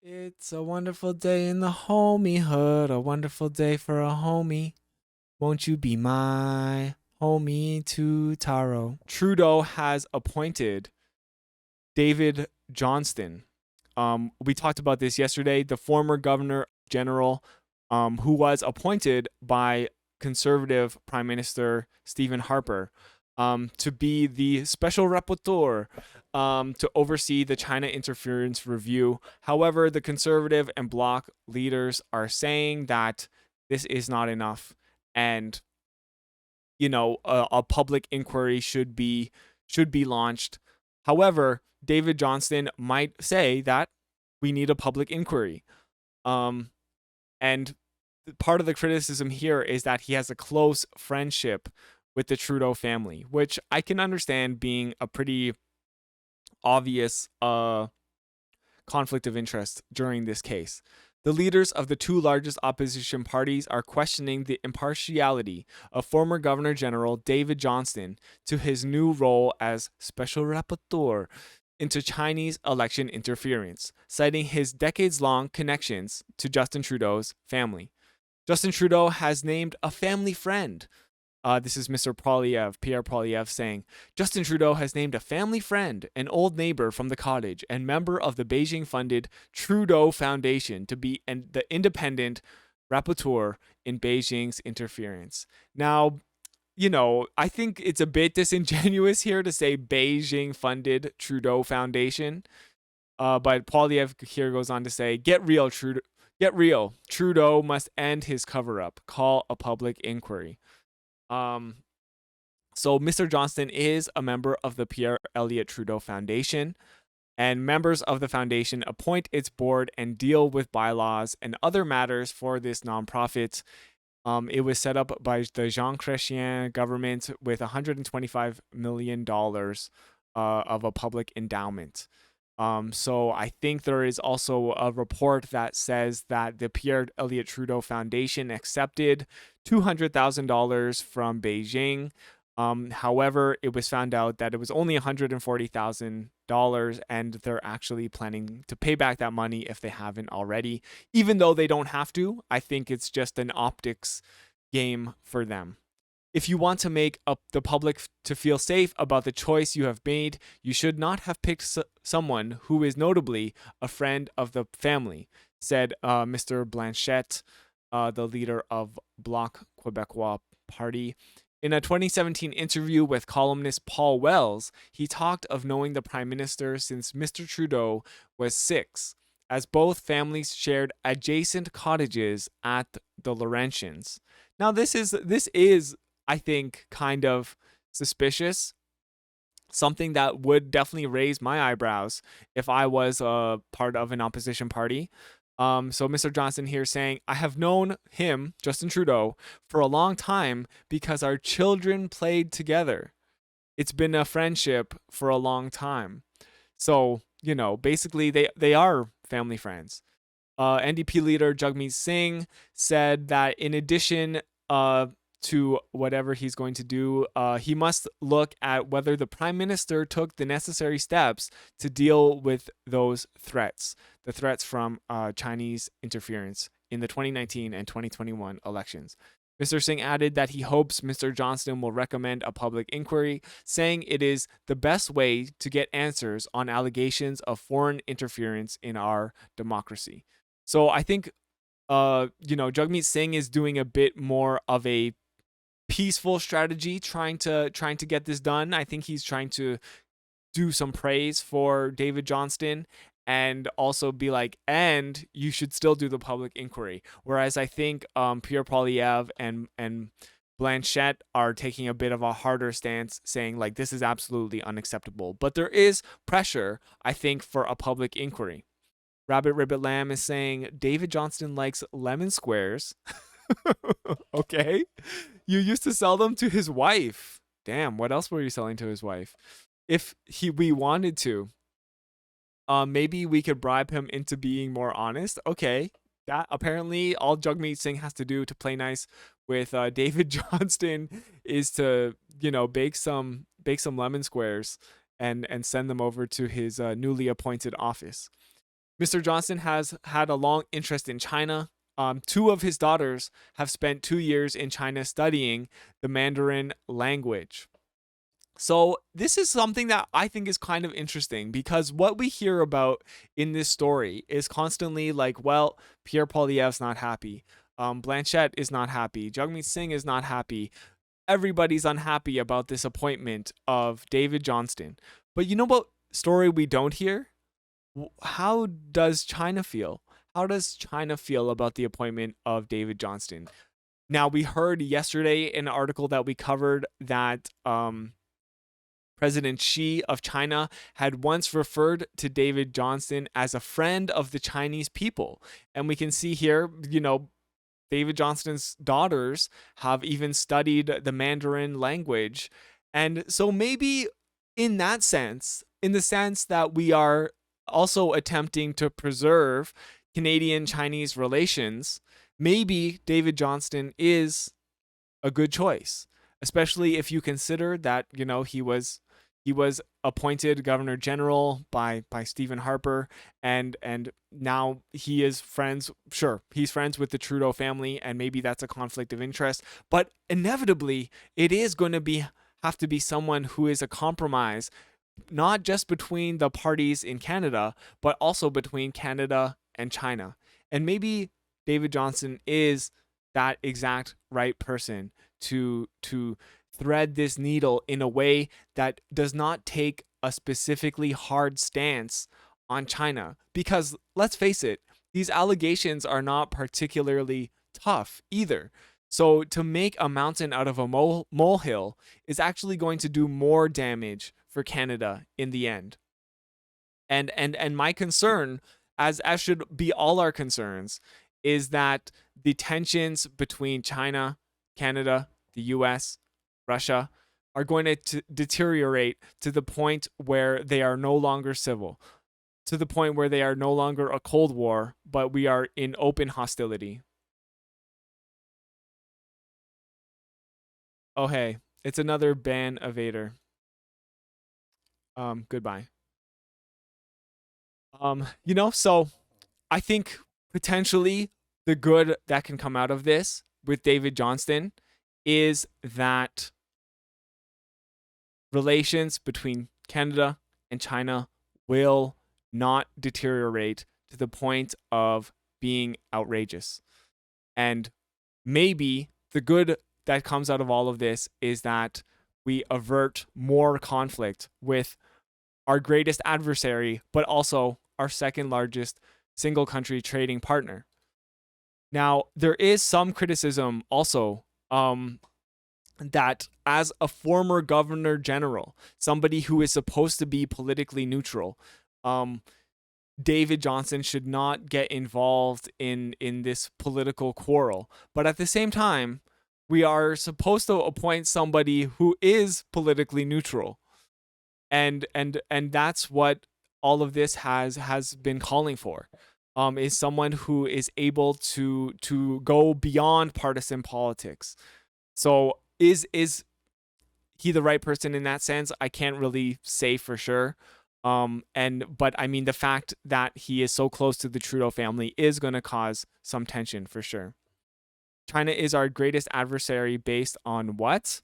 It's a wonderful day in the homiehood, a wonderful day for a homie. Won't you be my homie to Taro? Trudeau has appointed David Johnston. We talked about this yesterday. The former governor general, who was appointed by conservative Prime Minister Stephen Harper, to be the special rapporteur, to oversee the China interference review. However, the conservative and bloc leaders are saying that this is not enough, and a public inquiry should be launched. However, David Johnston might say that we need a public inquiry. And part of the criticism here is that he has a close friendship with the Trudeau family, which I can understand being a pretty obvious conflict of interest during this case. The leaders of the two largest opposition parties are questioning the impartiality of former Governor General David Johnston to his new role as Special Rapporteur into Chinese election interference, citing his decades-long connections to Justin Trudeau's family. Justin Trudeau has named a family friend. This is Mr. Pierre Poilievre, saying, Justin Trudeau has named a family friend, an old neighbor from the cottage, and member of the Beijing-funded Trudeau Foundation to be the independent rapporteur in Beijing's interference. Now, I think it's a bit disingenuous here to say Beijing-funded Trudeau Foundation. But Poilievre here goes on to say, get real, Trudeau. Get real. Trudeau must end his cover-up. Call a public inquiry. So Mr. Johnston is a member of the Pierre Elliott Trudeau Foundation, and members of the foundation appoint its board and deal with bylaws and other matters for this nonprofit. It was set up by the Jean Chrétien government with $125 million of a public endowment. So I think there is also a report that says that the Pierre Elliott Trudeau Foundation accepted $200,000 from Beijing. However, it was found out that it was only $140,000, and they're actually planning to pay back that money if they haven't already, even though they don't have to. I think it's just an optics game for them. If you want to make up the public to feel safe about the choice you have made, you should not have picked someone who is notably a friend of the family, said Mr. Blanchet, the leader of Bloc Québécois Party. In a 2017 interview with columnist Paul Wells, he talked of knowing the Prime Minister since Mr. Trudeau was 6, as both families shared adjacent cottages at the Laurentians. Now, this is, I think, kind of suspicious. Something that would definitely raise my eyebrows if I was a part of an opposition party. So Mr. Johnston here saying, I have known him, Justin Trudeau, for a long time because our children played together. It's been a friendship for a long time. So, basically they are family friends. NDP leader Jagmeet Singh said that in addition to whatever he's going to do, he must look at whether the Prime Minister took the necessary steps to deal with those threats, the threats from Chinese interference in the 2019 and 2021 elections. Mr. Singh added that he hopes Mr. Johnston will recommend a public inquiry, saying it is the best way to get answers on allegations of foreign interference in our democracy. So I think, Jagmeet Singh is doing a bit more of a peaceful strategy, trying to get this done. I think he's trying to do some praise for David Johnston and also be like, and you should still do the public inquiry. Whereas I think Pierre Poilievre and Blanchet are taking a bit of a harder stance, saying like this is absolutely unacceptable. But there is pressure, I think, for a public inquiry. Rabbit Ribbit Lamb is saying David Johnston likes lemon squares. Okay. You used to sell them to his wife. Damn, what else were you selling to his wife? If we wanted to, maybe we could bribe him into being more honest. Okay. That apparently all Jagmeet Singh has to do to play nice with David Johnston is to, bake some lemon squares and send them over to his newly appointed office. Mr. Johnston has had a long interest in China. Two of his daughters have spent 2 years in China studying the Mandarin language. So this is something that I think is kind of interesting, because what we hear about in this story is constantly like, well, Pierre Poilievre's not happy. Blanchette is not happy. Jagmeet Singh is not happy. Everybody's unhappy about this appointment of David Johnston. But you know what story we don't hear? How does China feel? How does China feel about the appointment of David Johnston? Now, we heard yesterday in an article that we covered that President Xi of China had once referred to David Johnston as a friend of the Chinese people. And we can see here, David Johnston's daughters have even studied the Mandarin language. And so maybe in that sense, in the sense that we are also attempting to preserve Canadian-Chinese relations, maybe David Johnston is a good choice, especially if you consider that, he was appointed Governor General by Stephen Harper, and now he is friends. Sure, he's friends with the Trudeau family, and maybe that's a conflict of interest. But inevitably, it is going to have to be someone who is a compromise, not just between the parties in Canada, but also between Canada and China. And maybe David Johnston is that exact right person to thread this needle in a way that does not take a specifically hard stance on China. Because let's face it, these allegations are not particularly tough either. So to make a mountain out of a molehill is actually going to do more damage for Canada in the end. And my concern, as should be all our concerns, is that the tensions between China, Canada, the US, Russia are going to deteriorate to the point where they are no longer civil, to the point where they are no longer a Cold War, but we are in open hostility. Oh, hey, it's another ban evader. Goodbye. So I think potentially the good that can come out of this with David Johnston is that relations between Canada and China will not deteriorate to the point of being outrageous. And maybe the good that comes out of all of this is that we avert more conflict with our greatest adversary, but also our second largest single country trading partner. Now, there is some criticism also that as a former governor general, somebody who is supposed to be politically neutral, David Johnston should not get involved in this political quarrel. But at the same time, we are supposed to appoint somebody who is politically neutral. And that's what all of this has been calling for. Is someone who is able to go beyond partisan politics. So is he the right person in that sense? I can't really say for sure. But I mean, the fact that he is so close to the Trudeau family is going to cause some tension for sure. China is our greatest adversary based on what?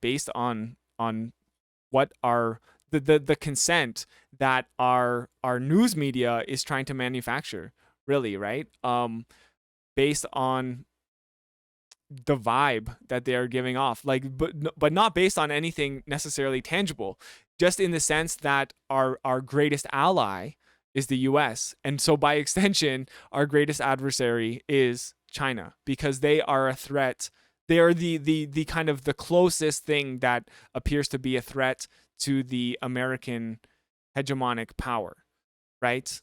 Based on what are the consent that our news media is trying to manufacture, really, right? Based on the vibe that they are giving off, like, but not based on anything necessarily tangible, just in the sense that our greatest ally is the US, and so by extension our greatest adversary is China, because they are a threat. They are the kind of the closest thing that appears to be a threat to the American hegemonic power, right?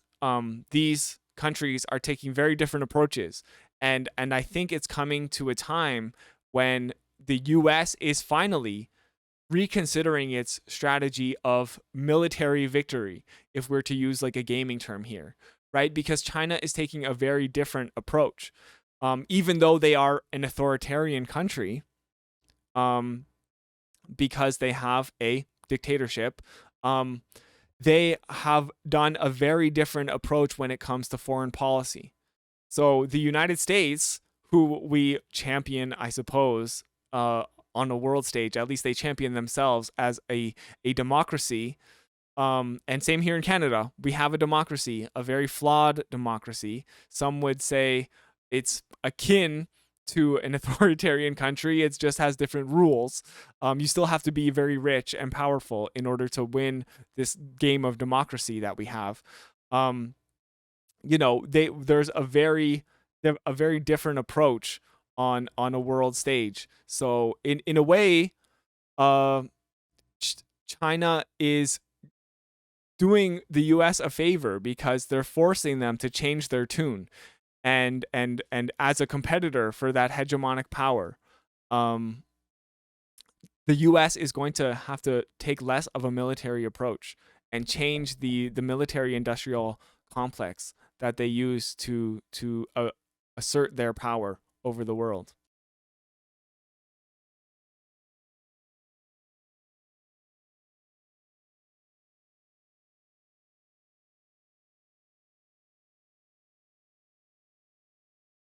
These countries are taking very different approaches, and I think it's coming to a time when the US is finally reconsidering its strategy of military victory, if we're to use like a gaming term here, right? Because China is taking a very different approach. Even though they are an authoritarian country, because they have a dictatorship, they have done a very different approach when it comes to foreign policy. So the United States, who we champion, I suppose, on a world stage, at least they champion themselves as a democracy. And same here in Canada. We have a democracy, a very flawed democracy. Some would say it's akin to an authoritarian country. It just has different rules. You still have to be very rich and powerful in order to win this game of democracy that we have. There's a very different approach on a world stage. So in a way, uh, China is doing the U.S. a favor because they're forcing them to change their tune, and as a competitor for that hegemonic power, um, the U.S. is going to have to take less of a military approach and change the military industrial complex that they use to assert their power over the world.